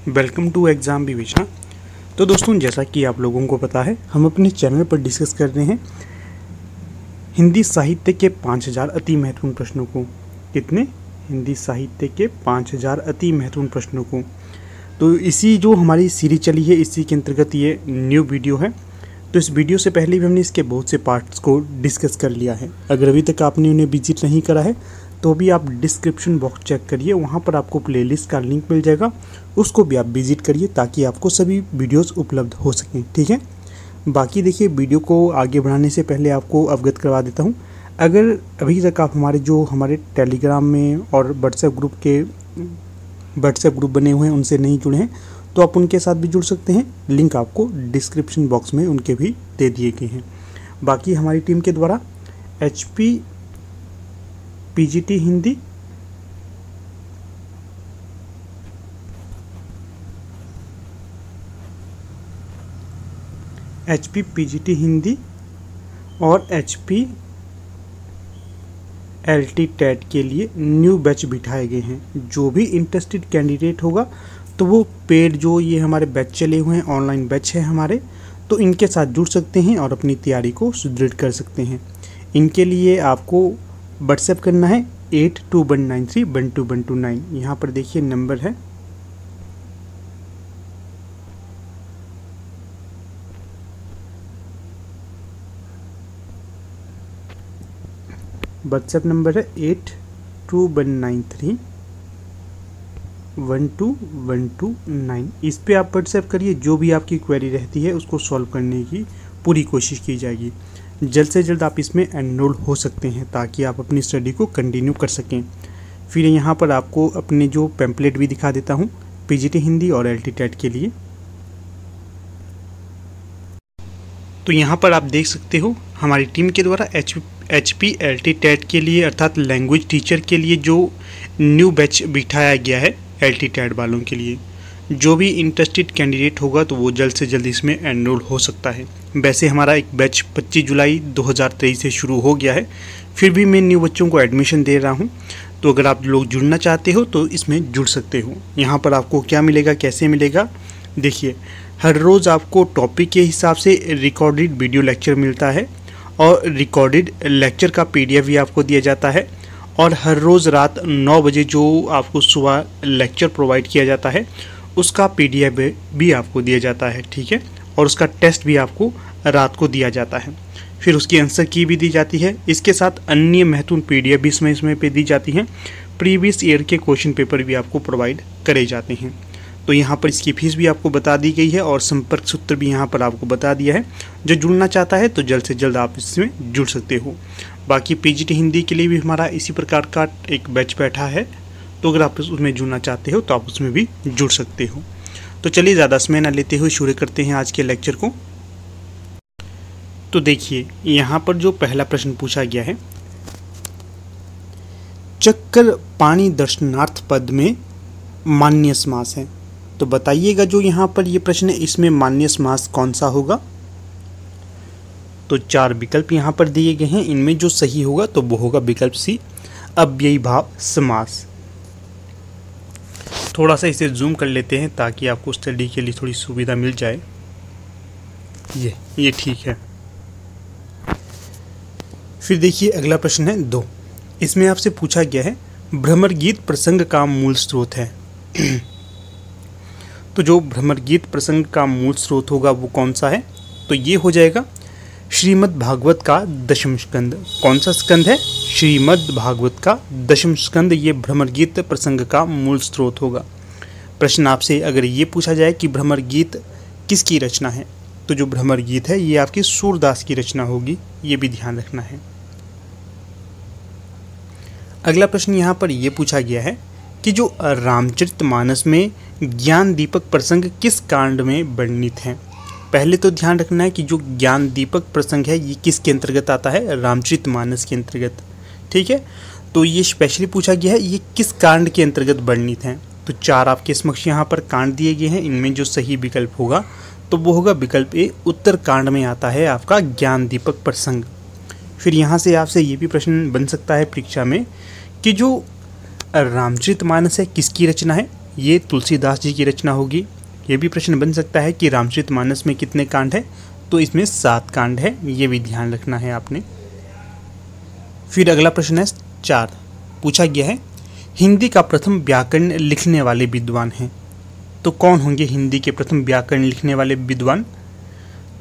Welcome to exam विवेचना। तो दोस्तों, जैसा कि आप लोगों को पता है, हम अपने चैनल पर डिस्कस कर रहे हैं हिंदी साहित्य के 5000 अति महत्वपूर्ण प्रश्नों को। कितने? हिंदी साहित्य के 5000 अति महत्वपूर्ण प्रश्नों को। तो इसी जो हमारी सीरीज चली है, इसी के अंतर्गत ये न्यू वीडियो है। तो इस वीडियो से पहले भी हमने इसके बहुत से पार्ट्स को डिस्कस कर लिया है। अगर अभी तक आपने उन्हें विजिट नहीं करा है तो भी आप डिस्क्रिप्शन बॉक्स चेक करिए, वहाँ पर आपको प्लेलिस्ट का लिंक मिल जाएगा, उसको भी आप विजिट करिए ताकि आपको सभी वीडियोस उपलब्ध हो सकें। ठीक है। बाकी देखिए, वीडियो को आगे बढ़ाने से पहले आपको अवगत करवा देता हूँ, अगर अभी तक आप हमारे टेलीग्राम में और व्हाट्सएप ग्रुप बने हुए हैं उनसे नहीं जुड़े हैं तो आप उनके साथ भी जुड़ सकते हैं। लिंक आपको डिस्क्रिप्शन बॉक्स में उनके भी दे दिए गए हैं। बाकी हमारी टीम के द्वारा HP PGT Hindi, HP PGT Hindi और HP LT टेट के लिए न्यू बैच बिठाए गए हैं। जो भी इंटरेस्टेड कैंडिडेट होगा तो वो पेड जो ये हमारे बैच चले हुए हैं, ऑनलाइन बैच है हमारे, तो इनके साथ जुड़ सकते हैं और अपनी तैयारी को सुदृढ़ कर सकते हैं। इनके लिए आपको व्हाट्सएप करना है 8219312129। यहाँ पर देखिए नंबर है, व्हाट्सएप नंबर है 8219312129। इस पे आप व्हाट्सएप करिए, जो भी आपकी क्वेरी रहती है उसको सॉल्व करने की पूरी कोशिश की जाएगी। जल्द से जल्द आप इसमें एनरोल हो सकते हैं ताकि आप अपनी स्टडी को कंटिन्यू कर सकें। फिर यहाँ पर आपको अपने जो पैम्पलेट भी दिखा देता हूँ PGT हिंदी और LT टेट के लिए। तो यहाँ पर आप देख सकते हो हमारी टीम के द्वारा HP LT टेट के लिए अर्थात लैंग्वेज टीचर के लिए जो न्यू बैच बिठाया गया है LT टेट वालों के लिए। जो भी इंटरेस्टेड कैंडिडेट होगा तो वो जल्द से जल्द इसमें एनरोल हो सकता है। वैसे हमारा एक बैच 25 जुलाई 2023 से शुरू हो गया है, फिर भी मैं न्यू बच्चों को एडमिशन दे रहा हूँ। तो अगर आप लोग जुड़ना चाहते हो तो इसमें जुड़ सकते हो। यहाँ पर आपको क्या मिलेगा, कैसे मिलेगा, देखिए हर रोज़ आपको टॉपिक के हिसाब से रिकॉर्डेड वीडियो लेक्चर मिलता है और रिकॉर्डेड लेक्चर का PDF भी आपको दिया जाता है। और हर रोज़ रात 9 बजे जो आपको सुबह लेक्चर प्रोवाइड किया जाता है उसका PDF भी आपको दिया जाता है। ठीक है। और उसका टेस्ट भी आपको रात को दिया जाता है, फिर उसकी आंसर की भी दी जाती है। इसके साथ अन्य महत्वपूर्ण PDF भी इसमें पे दी जाती हैं। प्रीवियस ईयर के क्वेश्चन पेपर भी आपको प्रोवाइड करे जाते हैं। तो यहाँ पर इसकी फीस भी आपको बता दी गई है और संपर्क सूत्र भी यहाँ पर आपको बता दिया है। जो जुड़ना चाहता है तो जल्द से जल्द आप इसमें जुड़ सकते हो। बाकी PGT हिंदी के लिए भी हमारा इसी प्रकार का एक बैच बैठा है, तो अगर आप उसमें जुड़ना चाहते हो तो आप उसमें भी जुड़ सकते हो। तो चलिए ज़्यादा समय न लेते हुए शुरू करते हैं आज के लेक्चर को। तो देखिए यहाँ पर जो पहला प्रश्न पूछा गया है, चक्कर पाणी दर्शनार्थ पद में मान्य समास है। तो बताइएगा जो यहाँ पर ये प्रश्न है इसमें मान्य समास कौन सा होगा। तो 4 विकल्प यहाँ पर दिए गए हैं, इनमें जो सही होगा तो वो होगा विकल्प C, अव्ययी भाव समास। थोड़ा सा इसे जूम कर लेते हैं ताकि आपको स्टडी के लिए थोड़ी सुविधा मिल जाए। ये ठीक है। फिर देखिए अगला प्रश्न है 2। इसमें आपसे पूछा गया है भ्रमर गीत प्रसंग का मूल स्रोत है। तो जो भ्रमर गीत प्रसंग का मूल स्रोत होगा वो कौन सा है, तो ये हो जाएगा श्रीमद् भागवत का 10वां स्कंद। कौन सा स्कंद है? श्रीमद् भागवत का 10वां स्कंद, ये भ्रमर गीत प्रसंग का मूल स्रोत होगा। प्रश्न आपसे अगर ये पूछा जाए कि भ्रमर गीत किसकी रचना है, तो जो भ्रमर गीत है ये आपकी सूरदास की रचना होगी, ये भी ध्यान रखना है। अगला प्रश्न यहाँ पर यह पूछा गया है कि जो रामचरितमानस में ज्ञान दीपक प्रसंग किस कांड में वर्णित है। पहले तो ध्यान रखना है कि जो ज्ञान दीपक प्रसंग है ये किसके अंतर्गत आता है, रामचरितमानस के अंतर्गत। ठीक है। तो ये स्पेशली पूछा गया है ये किस कांड के अंतर्गत वर्णित है। तो 4 आपके समक्ष यहाँ पर कांड दिए गए हैं, इनमें जो सही विकल्प होगा तो वो होगा विकल्प A, उत्तर कांड में आता है आपका ज्ञान दीपक प्रसंग। फिर यहाँ से आपसे ये भी प्रश्न बन सकता है परीक्षा में कि जो रामचरितमानस है किसकी रचना है, ये तुलसीदास जी की रचना होगी। ये भी प्रश्न बन सकता है कि रामचरितमानस में कितने कांड है, तो इसमें 7 कांड है, ये भी ध्यान रखना है आपने। फिर अगला प्रश्न है 4, पूछा गया है हिंदी का प्रथम व्याकरण लिखने वाले विद्वान हैं। तो कौन होंगे हिंदी के प्रथम व्याकरण लिखने वाले विद्वान?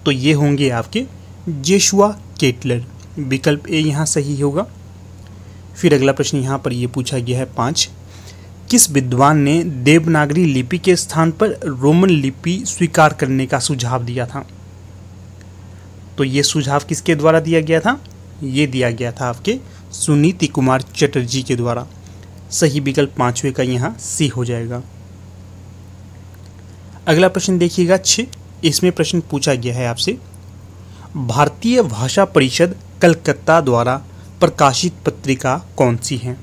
तो ये होंगे आपके जोशुआ केटलर, विकल्प ए यहाँ सही होगा। फिर अगला प्रश्न यहाँ पर ये पूछा गया है 5, किस विद्वान ने देवनागरी लिपि के स्थान पर रोमन लिपि स्वीकार करने का सुझाव दिया था? तो ये सुझाव किसके द्वारा दिया गया था? ये दिया गया था आपके सुनीति कुमार चटर्जी के द्वारा। सही विकल्प 5वें का यहाँ सी हो जाएगा। अगला प्रश्न देखिएगा 6, इसमें प्रश्न पूछा गया है आपसे भारतीय भाषा परिषद कलकत्ता द्वारा प्रकाशित पत्रिका कौन सी है?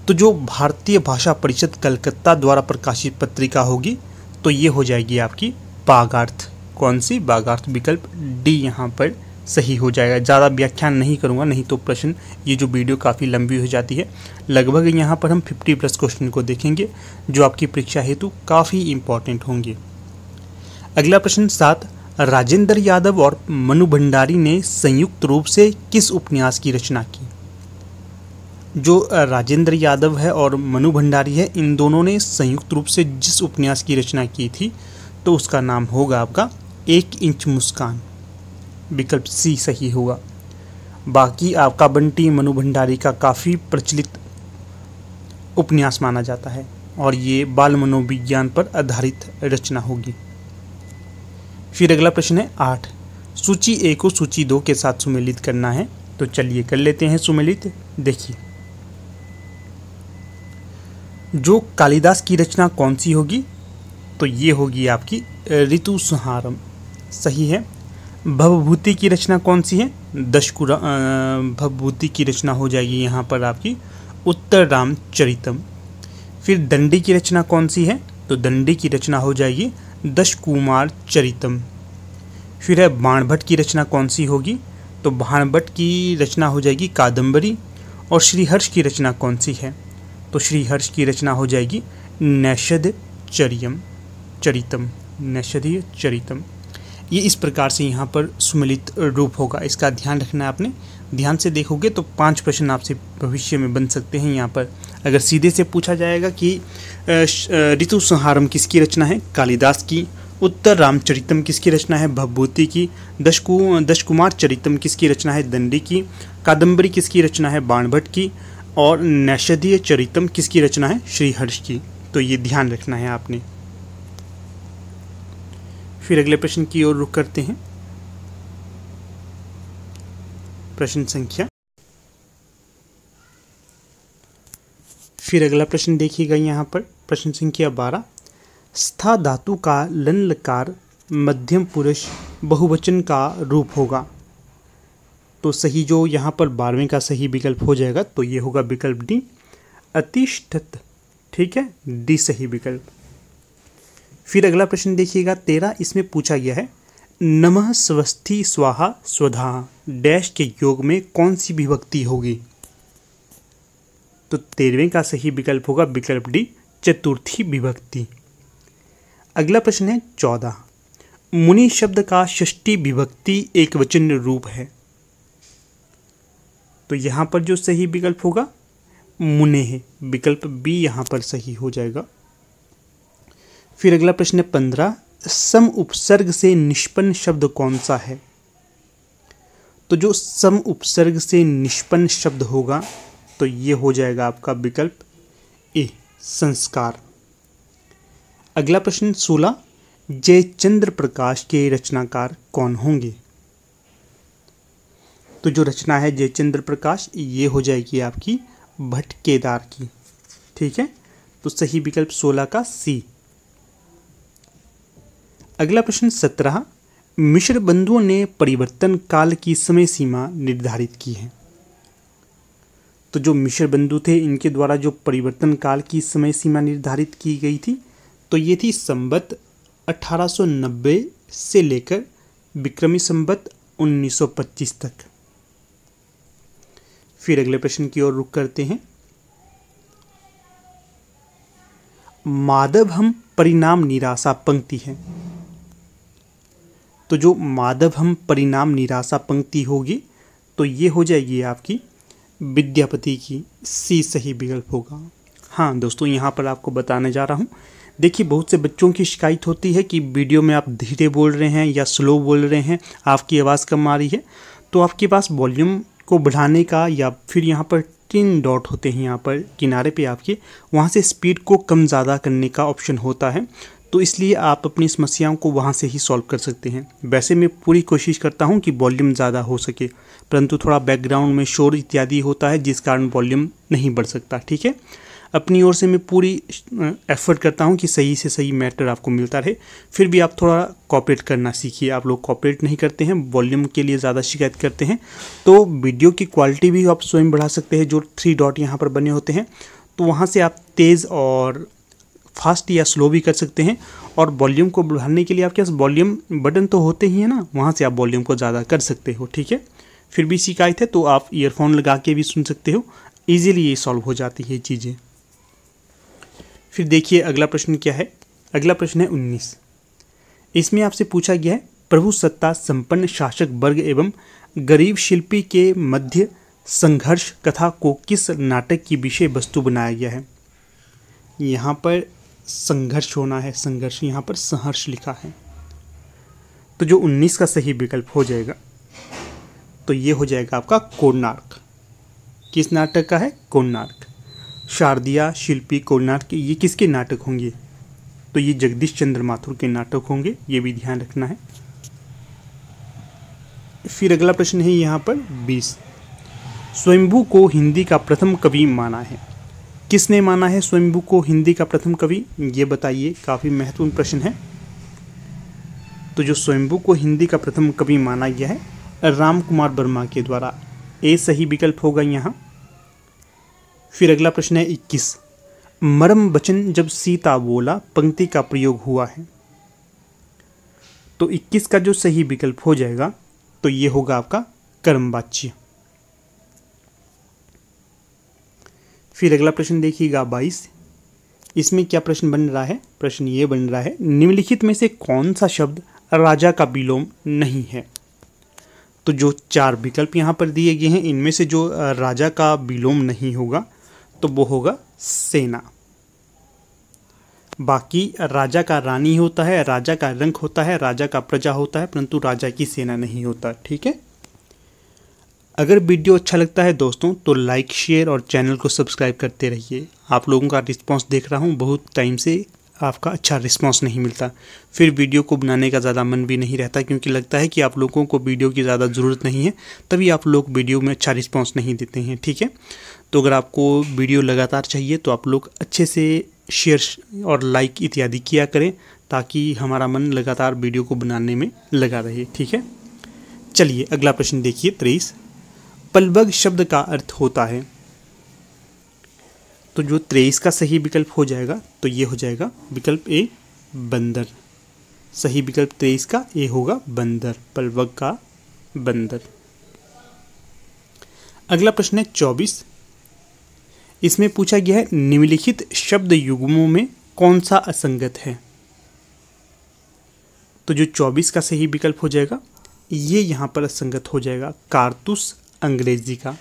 तो जो भारतीय भाषा परिषद कलकत्ता द्वारा प्रकाशित पत्रिका होगी तो ये हो जाएगी आपकी बागार्थ। कौन सी? बागार्थ, विकल्प डी यहाँ पर सही हो जाएगा। ज़्यादा व्याख्यान नहीं करूँगा, नहीं तो प्रश्न ये जो वीडियो काफ़ी लंबी हो जाती है। लगभग यहाँ पर हम 50+ क्वेश्चन को देखेंगे जो आपकी परीक्षा हेतु काफ़ी इम्पॉर्टेंट होंगे। अगला प्रश्न 7, राजेंद्र यादव और मनु भंडारी ने संयुक्त रूप से किस उपन्यास की रचना की? जो राजेंद्र यादव है और मनु भंडारी है, इन दोनों ने संयुक्त रूप से जिस उपन्यास की रचना की थी तो उसका नाम होगा आपका 1 इंच मुस्कान, विकल्प सी सही होगा। बाकी आपका बंटी मनु भंडारी का काफ़ी प्रचलित उपन्यास माना जाता है और ये बाल मनोविज्ञान पर आधारित रचना होगी। फिर अगला प्रश्न है 8, सूची ए को सूची 2 के साथ सुमेलित करना है। तो चलिए कर लेते हैं सुमेलित। देखिए, जो कालिदास की रचना कौन सी होगी? तो ये होगी आपकी ऋतुसंहारम, सही है। भवभूति की रचना कौन सी है? भवभूति की रचना हो जाएगी यहाँ पर आपकी उत्तर रामचरितम। फिर दंडी की रचना कौन सी है? तो दंडी की रचना हो जाएगी दशकुमार चरितम। फिर है बाणभट्ट की रचना कौन सी होगी? तो बाणभट्ट की रचना हो जाएगी कादंबरी। और श्रीहर्ष की रचना कौन सी है? तो श्रीहर्ष की रचना हो जाएगी नैषध चरितम, नैषधीय चरितम। ये इस प्रकार से यहाँ पर सुमेलित रूप होगा, इसका ध्यान रखना है आपने। ध्यान से देखोगे तो 5 प्रश्न आपसे भविष्य में बन सकते हैं। यहाँ पर अगर सीधे से पूछा जाएगा कि ऋतुसंहारम किसकी रचना है? कालिदास की। उत्तर रामचरितम किसकी रचना है? भवभूति की। दशकुमार चरितम किसकी रचना है? दंडी की। कादंबरी किसकी रचना है? बाणभट्ट की। और नैषधीय चरितम किसकी रचना है? श्रीहर्ष की। तो ये ध्यान रखना है आपने। फिर अगले प्रश्न की ओर रुख करते हैं। प्रश्न संख्या, फिर अगला प्रश्न देखिएगा यहाँ पर प्रश्न संख्या 12, स्था धातु का लन लकार मध्यम पुरुष बहुवचन का रूप होगा। तो सही जो यहाँ पर 12वें का सही विकल्प हो जाएगा तो ये होगा विकल्प डी, अतिष्ठत। ठीक है, डी सही विकल्प। फिर अगला प्रश्न देखिएगा 13, इसमें पूछा गया है नमः स्वस्ति स्वाहा स्वधा डैश के योग में कौन सी विभक्ति होगी? तो 13वें का सही विकल्प होगा विकल्प डी, चतुर्थी विभक्ति। अगला प्रश्न है 14, मुनि शब्द का षष्ठी विभक्ति एक वचन रूप है। तो यहाँ पर जो सही विकल्प होगा मुने है, विकल्प बी यहाँ पर सही हो जाएगा। फिर अगला प्रश्न है 15, सम उपसर्ग से निष्पन्न शब्द कौन सा है? तो जो सम उपसर्ग से निष्पन्न शब्द होगा तो ये हो जाएगा आपका विकल्प ए, संस्कार। अगला प्रश्न 16, जयचंद्र प्रकाश के रचनाकार कौन होंगे? तो जो रचना है जयचंद्र प्रकाश ये हो जाएगी आपकी भट्ट केदार की। ठीक है, तो सही विकल्प 16 का सी। अगला प्रश्न 17, मिश्र बंधुओं ने परिवर्तन काल की समय सीमा निर्धारित की है। तो जो मिश्र बंधु थे इनके द्वारा जो परिवर्तन काल की समय सीमा निर्धारित की गई थी तो ये थी संवत 1890 से लेकर विक्रमी संवत 1925 तक। फिर अगले प्रश्न की ओर रुख करते हैं। माधवहम परिणाम निराशा पंक्ति है। तो जो माधवहम परिणाम निराशा पंक्ति होगी तो ये हो जाएगी आपकी विद्यापति की, सी सही विकल्प होगा। हाँ दोस्तों, यहाँ पर आपको बताने जा रहा हूँ। देखिए, बहुत से बच्चों की शिकायत होती है कि वीडियो में आप धीरे बोल रहे हैं या स्लो बोल रहे हैं, आपकी आवाज़ कम आ रही है। तो आपके पास वॉल्यूम को बढ़ाने का या फिर यहाँ पर 3 डॉट होते हैं यहाँ पर किनारे पे आपके, वहाँ से स्पीड को कम ज़्यादा करने का ऑप्शन होता है। तो इसलिए आप अपनी समस्याओं को वहाँ से ही सॉल्व कर सकते हैं। वैसे मैं पूरी कोशिश करता हूँ कि वॉल्यूम ज़्यादा हो सके, परंतु थोड़ा बैकग्राउंड में शोर इत्यादि होता है जिस कारण वॉल्यूम नहीं बढ़ सकता। ठीक है, अपनी ओर से मैं पूरी एफर्ट करता हूँ कि सही से सही मैटर आपको मिलता रहे। फिर भी आप थोड़ा कॉपरेट करना सीखिए। आप लोग कॉपरेट नहीं करते हैं, वॉल्यूम के लिए ज़्यादा शिकायत करते हैं। तो वीडियो की क्वालिटी भी आप स्वयं बढ़ा सकते हैं। जो 3 डॉट यहाँ पर बने होते हैं तो वहाँ से आप तेज़ और फास्ट या स्लो भी कर सकते हैं। और वॉल्यूम को बढ़ाने के लिए आपके पास वॉल्यूम बटन तो होते ही है ना, वहाँ से आप वॉल्यूम को ज़्यादा कर सकते हो। ठीक है, फिर भी शिकायत है तो आप ईयरफोन लगा के भी सुन सकते हो। ईजिली ये सॉल्व हो जाती है चीज़ें। फिर देखिए अगला प्रश्न क्या है। अगला प्रश्न है 19। इसमें आपसे पूछा गया है, प्रभु सत्ता संपन्न शासक वर्ग एवं गरीब शिल्पी के मध्य संघर्ष कथा को किस नाटक की विषय वस्तु बनाया गया है। यहाँ पर संघर्ष होना है, संघर्ष, यहाँ पर संहर्ष लिखा है। तो जो 19 का सही विकल्प हो जाएगा तो ये हो जाएगा आपका कोणार्क। किस नाटक का है? कोणार्क। शारदिया, शिल्पी, कोणार्क, ये किसके नाटक होंगे? तो ये जगदीश चंद्र माथुर के नाटक होंगे, ये भी ध्यान रखना है। फिर अगला प्रश्न है यहाँ पर 20। स्वयंभू को हिंदी का प्रथम कवि माना है। किसने माना है स्वयंभू को हिंदी का प्रथम कवि? ये बताइए, काफ़ी महत्वपूर्ण प्रश्न है। तो जो स्वयंभू को हिंदी का प्रथम कवि माना गया है राम कुमार वर्मा के द्वारा, ए सही विकल्प होगा यहाँ। फिर अगला प्रश्न है 21। मरम वचन जब सीता बोला पंक्ति का प्रयोग हुआ है। तो 21 का जो सही विकल्प हो जाएगा तो ये होगा आपका कर्मवाच्य। फिर अगला प्रश्न देखिएगा 22। इसमें क्या प्रश्न बन रहा है? प्रश्न ये बन रहा है, निम्नलिखित में से कौन सा शब्द राजा का विलोम नहीं है। तो जो 4 विकल्प यहाँ पर दिए गए हैं, इनमें से जो राजा का विलोम नहीं होगा तो वो होगा सेना। बाकी राजा का रानी होता है, राजा का रंक होता है, राजा का प्रजा होता है, परंतु राजा की सेना नहीं होता। ठीक है, अगर वीडियो अच्छा लगता है दोस्तों तो लाइक, शेयर और चैनल को सब्सक्राइब करते रहिए। आप लोगों का रिस्पांस देख रहा हूँ, बहुत टाइम से आपका अच्छा रिस्पांस नहीं मिलता, फिर वीडियो को बनाने का ज़्यादा मन भी नहीं रहता, क्योंकि लगता है कि आप लोगों को वीडियो की ज़्यादा ज़रूरत नहीं है, तभी आप लोग वीडियो में अच्छा रिस्पांस नहीं देते हैं। ठीक है, तो अगर आपको वीडियो लगातार चाहिए तो आप लोग अच्छे से शेयर और लाइक इत्यादि किया करें, ताकि हमारा मन लगातार वीडियो को बनाने में लगा रहे। ठीक है, चलिए अगला प्रश्न देखिए 23। पलवग शब्द का अर्थ होता है। तो जो 23 का सही विकल्प हो जाएगा तो ये हो जाएगा विकल्प ए, बंदर। सही विकल्प 23 का ए होगा, बंदर, पलवग का बंदर। अगला प्रश्न है 24। इसमें पूछा गया है, निम्नलिखित शब्द युग्मों में कौन सा असंगत है। तो जो 24 का सही विकल्प हो जाएगा ये यहाँ पर असंगत हो जाएगा, कारतूस अंग्रेजी का।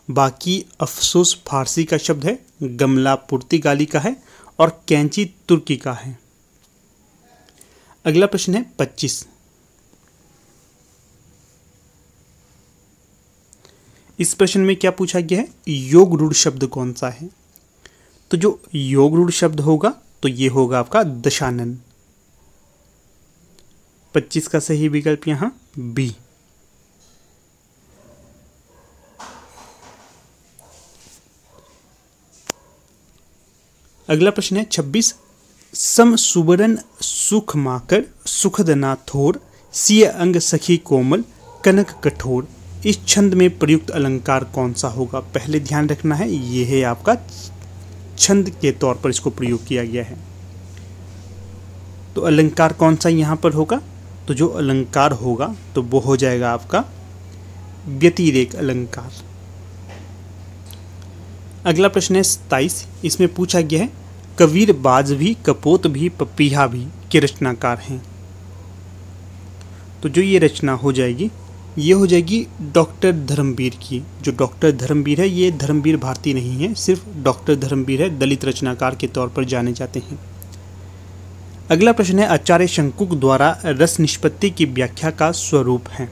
बाकी अफसोस फारसी का शब्द है, गमला पुर्तगाली का है और कैंची तुर्की का है। अगला प्रश्न है 25। इस प्रश्न में क्या पूछा गया है, योग रूढ़ शब्द कौन सा है। तो जो योग रूढ़ शब्द होगा तो ये होगा आपका दशानन। 25 का सही विकल्प यहाँ बी। अगला प्रश्न है 26। सम सुबरन सुख माकर सुखद ना थोर, सिय अंग सखी कोमल कनक कठोर। इस छंद में प्रयुक्त अलंकार कौन सा होगा। पहले ध्यान रखना है, ये है आपका छंद के तौर पर इसको प्रयोग किया गया है। तो अलंकार कौन सा यहाँ पर होगा। तो जो अलंकार होगा तो वो हो जाएगा आपका व्यतिरेक अलंकार। अगला प्रश्न है 27। इसमें पूछा गया है, कबीर बाज भी, कपोत भी, पपीहा भी के रचनाकार हैं। तो जो ये रचना हो जाएगी, ये हो जाएगी डॉक्टर धर्मवीर की। जो डॉक्टर धर्मवीर है, ये धर्मवीर भारती नहीं है, सिर्फ डॉक्टर धर्मवीर है, दलित रचनाकार के तौर पर जाने जाते हैं। अगला प्रश्न है, आचार्य शंकुक द्वारा रस निष्पत्ति की व्याख्या का स्वरूप है।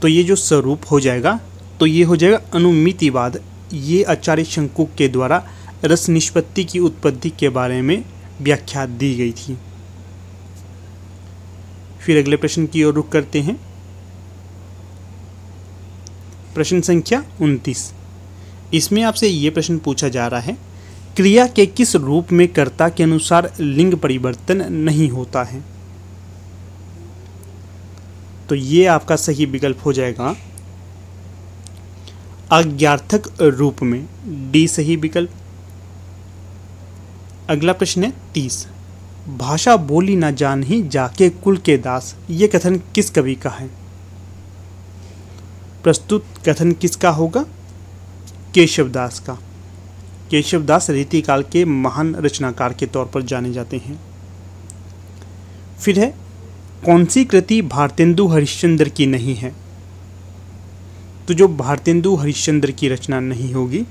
तो ये जो स्वरूप हो जाएगा, तो ये हो जाएगा अनुमितिवाद। ये आचार्य शंकुक के द्वारा रस निष्पत्ति की उत्पत्ति के बारे में व्याख्या दी गई थी। फिर अगले प्रश्न की ओर रुख करते हैं। प्रश्न संख्या 29। इसमें आपसे ये प्रश्न पूछा जा रहा है, क्रिया के किस रूप में कर्ता के अनुसार लिंग परिवर्तन नहीं होता है। तो ये आपका सही विकल्प हो जाएगा आज्ञार्थक रूप में, डी सही विकल्प। अगला प्रश्न है 30। भाषा बोली न जानहि जाके कुल के दास, ये कथन किस कवि का है। प्रस्तुत कथन किसका होगा? केशवदास का। केशवदास रीतिकाल के महान रचनाकार के तौर पर जाने जाते हैं। फिर है, कौन सी कृति भारतेंदु हरिश्चंद्र की नहीं है। तो जो भारतेंदु हरिश्चंद्र की रचना नहीं होगी,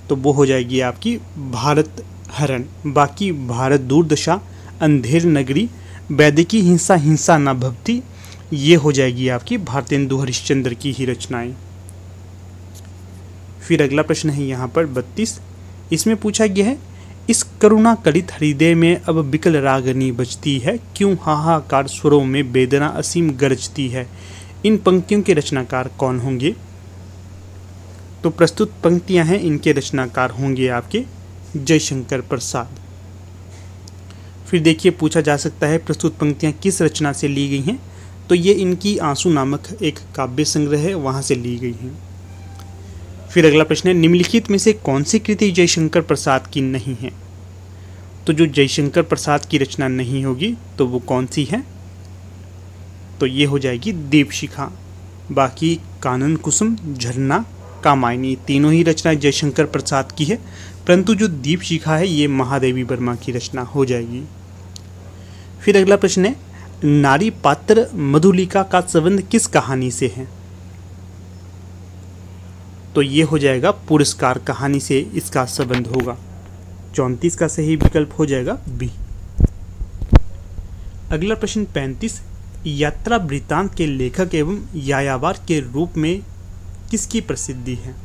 तो वो हो जाएगी आपकी भारत हरण। बाकी भारत दुर्दशा, अंधेर नगरी, वैदिकी हिंसा, हिंसा न भवती, ये हो जाएगी आपकी भारतेंदु हरिश्चंद्र की ही रचनाएं। फिर अगला प्रश्न है यहाँ पर 32। इसमें पूछा गया है, इस करुणा कलित हृदय में अब बिकल रागनी बजती है, क्यों हाहाकार स्वरों में वेदना असीम गरजती है। इन पंक्तियों के रचनाकार कौन होंगे। तो प्रस्तुत पंक्तियां हैं, इनके रचनाकार होंगे आपके जयशंकर प्रसाद। फिर देखिए, पूछा जा सकता है प्रस्तुत पंक्तियां किस रचना से ली गई हैं। तो ये इनकी आंसू नामक एक काव्य संग्रह है, वहाँ से ली गई हैं। फिर अगला प्रश्न है, निम्नलिखित में से कौन सी कृति जयशंकर प्रसाद की नहीं है। तो जो जयशंकर प्रसाद की रचना नहीं होगी, तो वो कौन सी है। तो ये हो जाएगी दीपशिखा। बाकी कानन कुसुम, झरना, कामायनी, तीनों ही रचना जयशंकर प्रसाद की है, परंतु जो दीपशिखा है ये महादेवी वर्मा की रचना हो जाएगी। फिर अगला प्रश्न है, नारी पात्र मधुलिका का संबंध किस कहानी से है। तो ये हो जाएगा पुरस्कार कहानी से इसका संबंध होगा। 34 का सही विकल्प हो जाएगा बी। अगला प्रश्न 35। यात्रा वृत्तांत के लेखक एवं यायावर के रूप में किसकी प्रसिद्धि है।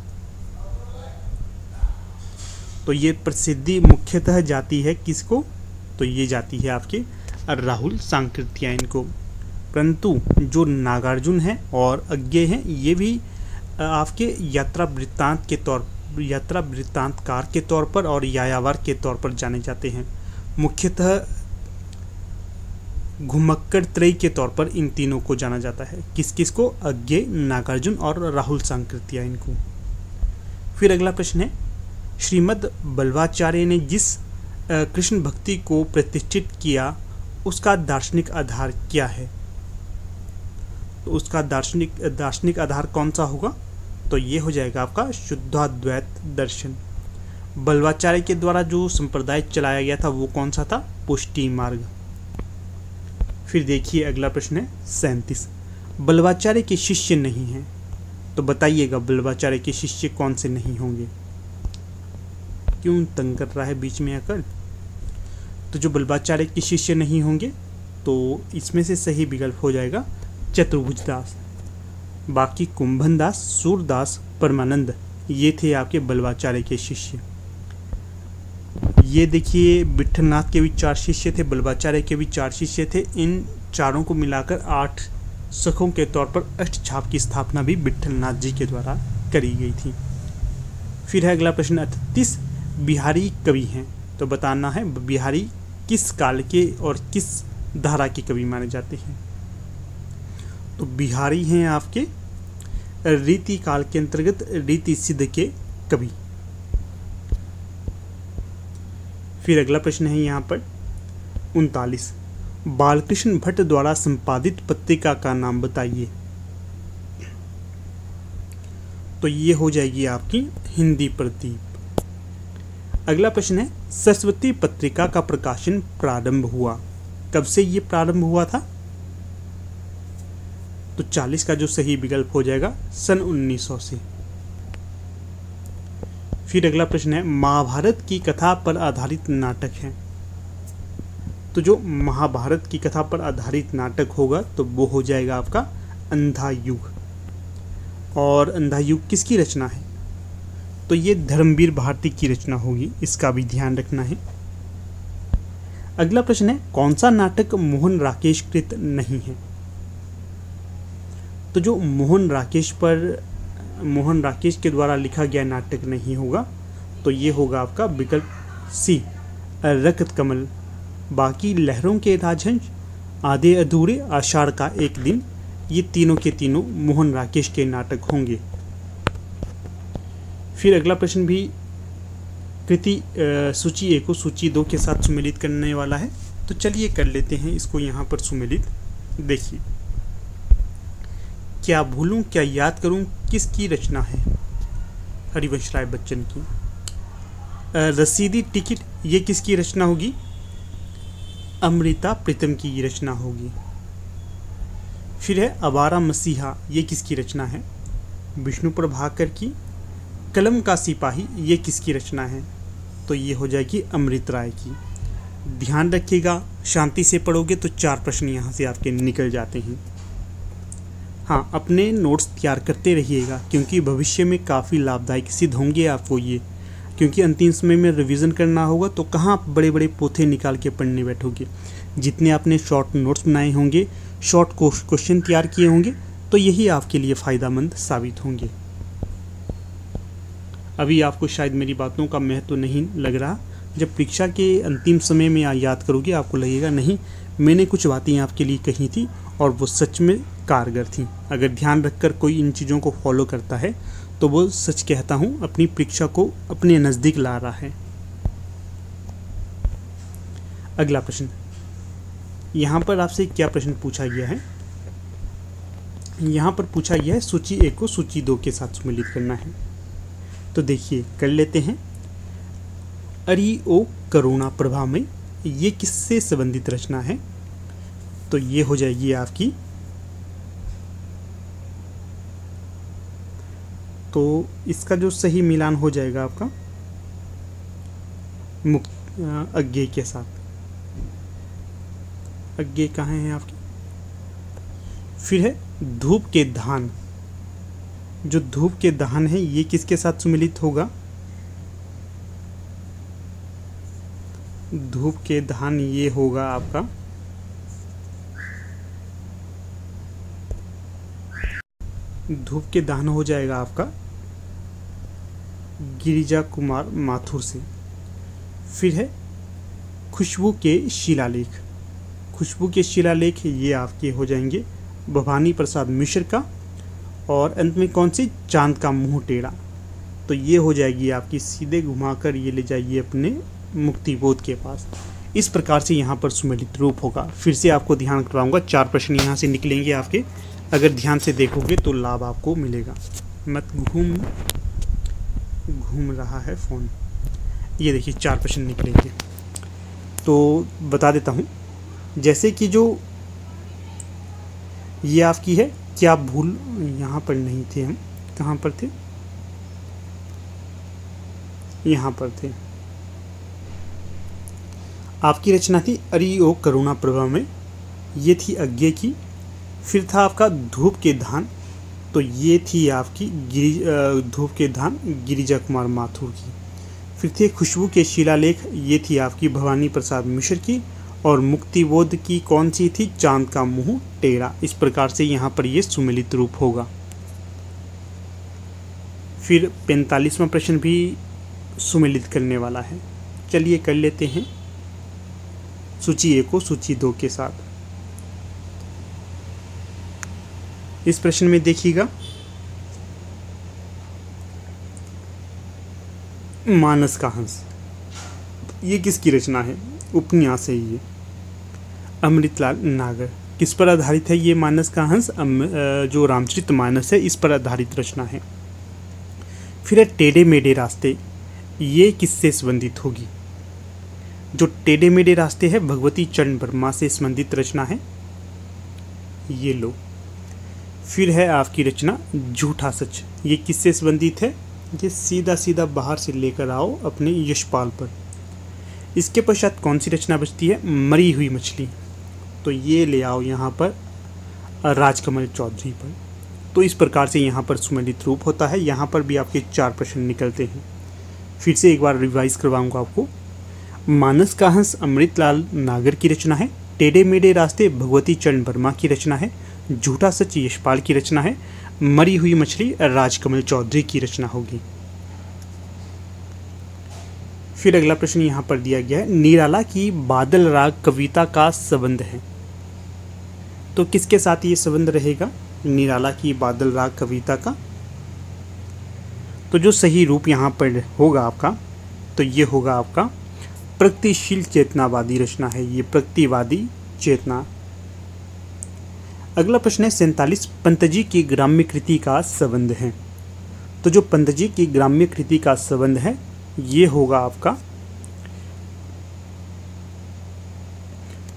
तो ये प्रसिद्धि मुख्यतः जाती है किसको। तो ये जाती है आपके राहुल सांकृत्यायन को, परंतु जो नागार्जुन हैं और अज्ञे हैं, ये भी आपके यात्रा वृत्तांतकार के तौर पर और यायावर के तौर पर जाने जाते हैं। मुख्यतः घुमक्कड़ त्रयी के तौर पर इन तीनों को जाना जाता है। किस किस को? अज्ञे, नागार्जुन और राहुल सांकृत्यायन को। फिर अगला प्रश्न है, श्रीमद् बल्लवाचार्य ने जिस कृष्ण भक्ति को प्रतिष्ठित किया उसका दार्शनिक आधार क्या है। तो उसका दार्शनिक आधार कौन सा होगा। तो ये हो जाएगा आपका शुद्धाद्वैत दर्शन। बल्लवाचार्य के द्वारा जो संप्रदाय चलाया गया था वो कौन सा था? पुष्टि मार्ग। फिर देखिए अगला प्रश्न है 37। बल्लवाचार्य के शिष्य नहीं हैं, तो बताइएगा बल्लवाचार्य के शिष्य कौन से नहीं होंगे। क्यों तंग कर रहा है बीच में आकर। तो जो बल्लवाचार्य के शिष्य नहीं होंगे, तो इसमें से सही विकल्प हो जाएगा चतुर्भुज दास। बाकी कुंभन दास, सूरदास, परमानंद, ये थे आपके बल्लवाचार्य के शिष्य। ये देखिए विट्ठलनाथ के भी 4 शिष्य थे, बल्लवाचार्य के भी 4 शिष्य थे। इन चारों को मिलाकर 8 सखों के तौर पर अष्टछाप की स्थापना भी विट्ठलनाथ जी के द्वारा करी गई थी। फिर है अगला प्रश्न 38। बिहारी कवि हैं, तो बताना है बिहारी किस काल के और किस धारा के कवि माने जाते हैं। तो बिहारी हैं आपके रीति काल के अंतर्गत रीति सिद्ध के कवि। फिर अगला प्रश्न है यहाँ पर 39। बालकृष्ण भट्ट द्वारा संपादित पत्रिका का नाम बताइए। तो ये हो जाएगी आपकी हिंदी प्रदीप। अगला प्रश्न है, सरस्वती पत्रिका का प्रकाशन प्रारंभ हुआ, कब से ये प्रारंभ हुआ था? तो 40 का जो सही विकल्प हो जाएगा सन 1900 से। फिर अगला प्रश्न है, महाभारत की कथा पर आधारित नाटक है। तो जो महाभारत की कथा पर आधारित नाटक होगा तो वो हो जाएगा आपका अंधा युग। और अंधा युग किसकी रचना है? तो ये धर्मवीर भारती की रचना होगी, इसका भी ध्यान रखना है। अगला प्रश्न है, कौन सा नाटक मोहन राकेश कृत नहीं है? तो जो मोहन राकेश के द्वारा लिखा गया नाटक नहीं होगा तो ये होगा आपका विकल्प सी, रक्त कमल। बाकी लहरों के राजहंस, आधे अधूरे, आषाढ़ का एक दिन, ये तीनों के तीनों मोहन राकेश के नाटक होंगे। फिर अगला प्रश्न भी कृति सूची 1 को सूची 2 के साथ सुमेलित करने वाला है, तो चलिए कर लेते हैं इसको यहाँ पर सुमेलित। देखिए, क्या भूलूं क्या याद करूं किसकी रचना है? हरिवंश राय बच्चन की। रसीदी टिकट, ये किसकी रचना होगी? अमृता प्रीतम की रचना होगी। फिर है अवारा मसीहा, ये किसकी रचना है? विष्णु प्रभाकर की। कलम का सिपाही, ये किसकी रचना है? तो ये हो जाएगी अमृत राय की। ध्यान रखिएगा, शांति से पढ़ोगे तो 4 प्रश्न यहाँ से आपके निकल जाते हैं। हाँ, अपने नोट्स तैयार करते रहिएगा क्योंकि भविष्य में काफ़ी लाभदायक सिद्ध होंगे आपको ये, क्योंकि अंतिम समय में रिवीजन करना होगा तो कहाँ आप बड़े बड़े पोथे निकाल के पढ़ने बैठोगे। जितने आपने शॉर्ट नोट्स बनाए होंगे, शॉर्ट क्वेश्चन तैयार किए होंगे, तो यही आपके लिए फ़ायदेमंद साबित होंगे। अभी आपको शायद मेरी बातों का महत्व नहीं लग रहा, जब परीक्षा के अंतिम समय में याद करोगे आपको लगेगा नहीं, मैंने कुछ बातें आपके लिए कही थी और वो सच में कारगर थी। अगर ध्यान रखकर कोई इन चीज़ों को फॉलो करता है तो वो सच कहता हूँ अपनी परीक्षा को अपने नज़दीक ला रहा है। अगला प्रश्न, यहाँ पर आपसे क्या प्रश्न पूछा गया है? यहाँ पर पूछा गया है सूची 1 को सूची 2 के साथ सम्मिलित करना है। तो देखिए, कर लेते हैं। अरि ओ करुणा प्रभा में, ये किससे संबंधित रचना है? तो ये हो जाएगी आपकी, तो इसका जो सही मिलान हो जाएगा आपका अज्ञे के साथ। अज्ञे कहाँ है आपकी? फिर है धूप के धान, जो धूप के धान है ये किसके साथ सुमिलित होगा? धूप के धान ये होगा आपका धूप के दान हो जाएगा आपका गिरिजा कुमार माथुर से। फिर है खुशबू के शिलालेख, खुशबू के शिलालेख ये आपके हो जाएंगे भवानी प्रसाद मिश्र का। और अंत में कौन सी? चांद का मुंह टेढ़ा, तो ये हो जाएगी आपकी सीधे घुमाकर ये ले जाइए अपने मुक्तिबोध के पास। इस प्रकार से यहाँ पर सुमेलित रूप होगा। फिर से आपको ध्यान कराऊंगा, 4 प्रश्न यहाँ से निकलेंगे आपके, अगर ध्यान से देखोगे तो लाभ आपको मिलेगा। मत घूम रहा है फ़ोन। ये देखिए 4 प्रश्न निकलेंगे, तो बता देता हूँ। जैसे कि जो ये आपकी है, क्या भूल, यहाँ पर नहीं थे हम, कहाँ पर थे? यहाँ पर थे। आपकी रचना थी अरि ओ करुणा प्रभा में, ये थी अज्ञे की। फिर था आपका धूप के धान, तो ये थी आपकी धूप के धान गिरिजा कुमार माथुर की। फिर थे खुशबू के शिलालेख, ये थी आपकी भवानी प्रसाद मिश्र की। और मुक्तिबोध की कौन सी थी? चांद का मुंह टेढ़ा। इस प्रकार से यहाँ पर ये सुमेलित रूप होगा। फिर 45वां प्रश्न भी सुमेलित करने वाला है, चलिए कर लेते हैं सूची 1 को सूची 2 के साथ। इस प्रश्न में देखिएगा, मानस का हंस, ये किसकी रचना है? उपन्यास है ये, अमृतलाल नागर। किस पर आधारित है ये मानस का हंस? जो रामचरितमानस है इस पर आधारित रचना है। फिर है टेढ़े मेढ़े रास्ते, ये किससे संबंधित होगी? जो टेढ़े मेढ़े रास्ते हैं भगवती चरण वर्मा से संबंधित रचना है, ये लो। फिर है आपकी रचना झूठा सच, ये किससे संबंधित है? ये सीधा सीधा बाहर से लेकर आओ अपने यशपाल पर। इसके पश्चात कौन सी रचना बचती है? मरी हुई मछली, तो ये ले आओ यहाँ पर राजकमल चौधरी पर। तो इस प्रकार से यहाँ पर सुमेलित रूप होता है। यहाँ पर भी आपके 4 प्रश्न निकलते हैं। फिर से एक बार रिवाइज करवाऊंगा आपको। मानस का हंस अमृतलाल नागर की रचना है, टेढ़े मेढ़े रास्ते भगवती चरण वर्मा की रचना है, झूठा सच यशपाल की रचना है, मरी हुई मछली राजकमल चौधरी की रचना होगी। फिर अगला प्रश्न यहाँ पर दिया गया है, निराला की बादल राग कविता का संबंध है। तो किसके साथ ये संबंध रहेगा निराला की बादल राग कविता का? तो जो सही रूप यहाँ पर होगा आपका, तो ये होगा आपका प्रगतिशील चेतनावादी रचना है, ये प्रगतिवादी चेतना। अगला प्रश्न है 47 पंतजी की ग्राम्य कृति का संबंध है। तो जो पंतजी की ग्राम्य कृति का संबंध है ये होगा आपका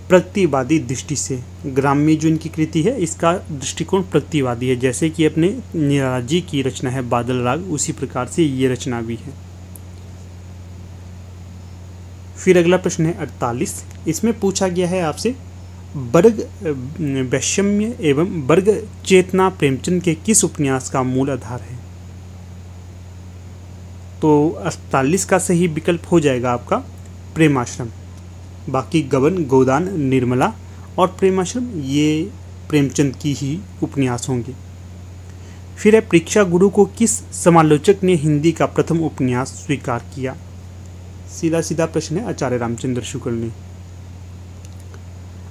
प्रगतिवादी दृष्टि से। ग्राम्य जो इनकी कृति है इसका दृष्टिकोण प्रगतिवादी है, जैसे कि अपने निराला जी की रचना है बादल राग, उसी प्रकार से ये रचना भी है। फिर अगला प्रश्न है 48, इसमें पूछा गया है आपसे वर्ग वैषम्य एवं वर्ग चेतना प्रेमचंद के किस उपन्यास का मूल आधार है? तो 48 का सही विकल्प हो जाएगा आपका प्रेमाश्रम। बाकी गबन, गोदान, निर्मला और प्रेमाश्रम ये प्रेमचंद की ही उपन्यास होंगे। फिर है परीक्षा गुरु को किस समालोचक ने हिंदी का प्रथम उपन्यास स्वीकार किया? सीधा सीधा प्रश्न है, आचार्य रामचंद्र शुक्ल ने।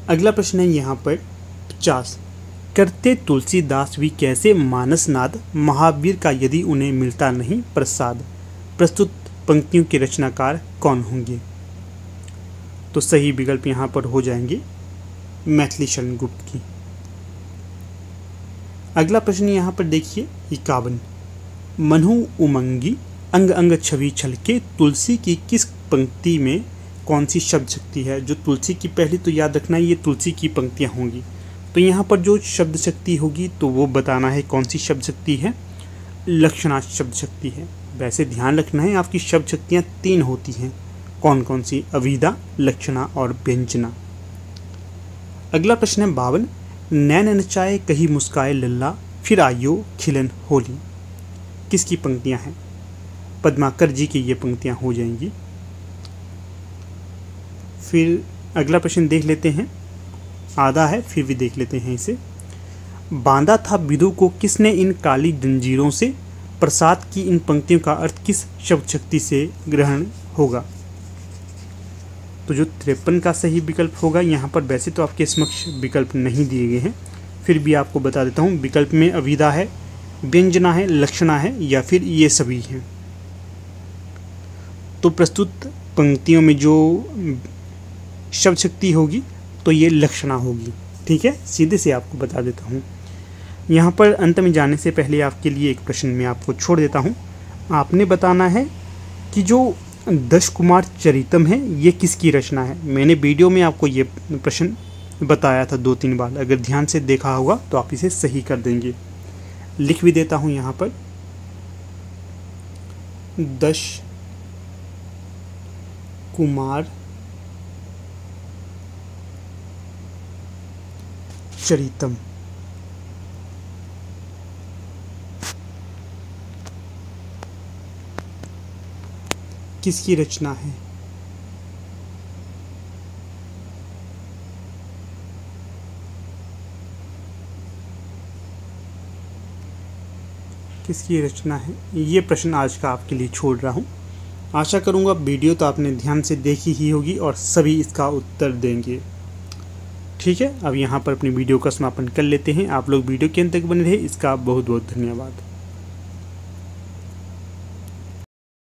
अगला प्रश्न है यहाँ पर 50, करते तुलसीदास भी कैसे मानसनाद महावीर का यदि उन्हें मिलता नहीं प्रसाद? प्रस्तुत पंक्तियों के रचनाकार कौन होंगे? तो सही विकल्प यहाँ पर हो जाएंगे मैथिली शरण गुप्त की। अगला प्रश्न यहाँ पर देखिए 51, मनु उमंगी अंग अंग छवि छलके तुलसी की किस पंक्ति में कौन सी शब्द शक्ति है? जो तुलसी की, पहली तो याद रखना ये तुलसी की पंक्तियाँ होंगी, तो यहाँ पर जो शब्द शक्ति होगी तो वो बताना है कौन सी शब्द शक्ति है, लक्षणा शब्द शक्ति है। वैसे ध्यान रखना है आपकी शब्द शक्तियाँ 3 होती हैं, कौन कौन सी? अविदा, लक्षणा और व्यंजना। अगला प्रश्न है 52, नैन नचाए कही मुस्काए लल्ला फिर आइयो खिलन होली, किसकी पंक्तियाँ हैं? पद्माकर जी की ये पंक्तियाँ हो जाएंगी। फिर अगला प्रश्न देख लेते हैं, आधा है फिर भी देख लेते हैं इसे। बांधा था विदु को किसने इन काली जंजीरों से, प्रसाद की इन पंक्तियों का अर्थ किस शब्द शक्ति से ग्रहण होगा? तो जो 53 का सही विकल्प होगा, यहाँ पर वैसे तो आपके समक्ष विकल्प नहीं दिए गए हैं, फिर भी आपको बता देता हूँ। विकल्प में अविदा है, व्यंजना है, लक्षणा है या फिर ये सभी हैं। तो प्रस्तुत पंक्तियों में जो शब्द शक्ति होगी तो ये लक्षणा होगी। ठीक है, सीधे से आपको बता देता हूँ। यहाँ पर अंत में जाने से पहले आपके लिए एक प्रश्न मैं आपको छोड़ देता हूँ। आपने बताना है कि जो दश कुमार चरितम है ये किसकी रचना है। मैंने वीडियो में आपको ये प्रश्न बताया था 2-3 बार, अगर ध्यान से देखा होगा तो आप इसे सही कर देंगे। लिख भी देता हूँ यहाँ पर, दश कुमार चरितम। किसकी रचना है? किसकी रचना है, ये प्रश्न आज का आपके लिए छोड़ रहा हूँ। आशा करूँगा वीडियो तो आपने ध्यान से देखी ही होगी और सभी इसका उत्तर देंगे। ठीक है, अब यहाँ पर अपनी वीडियो का समापन कर लेते हैं। आप लोग वीडियो के अंत तक बने रहे, इसका बहुत बहुत धन्यवाद।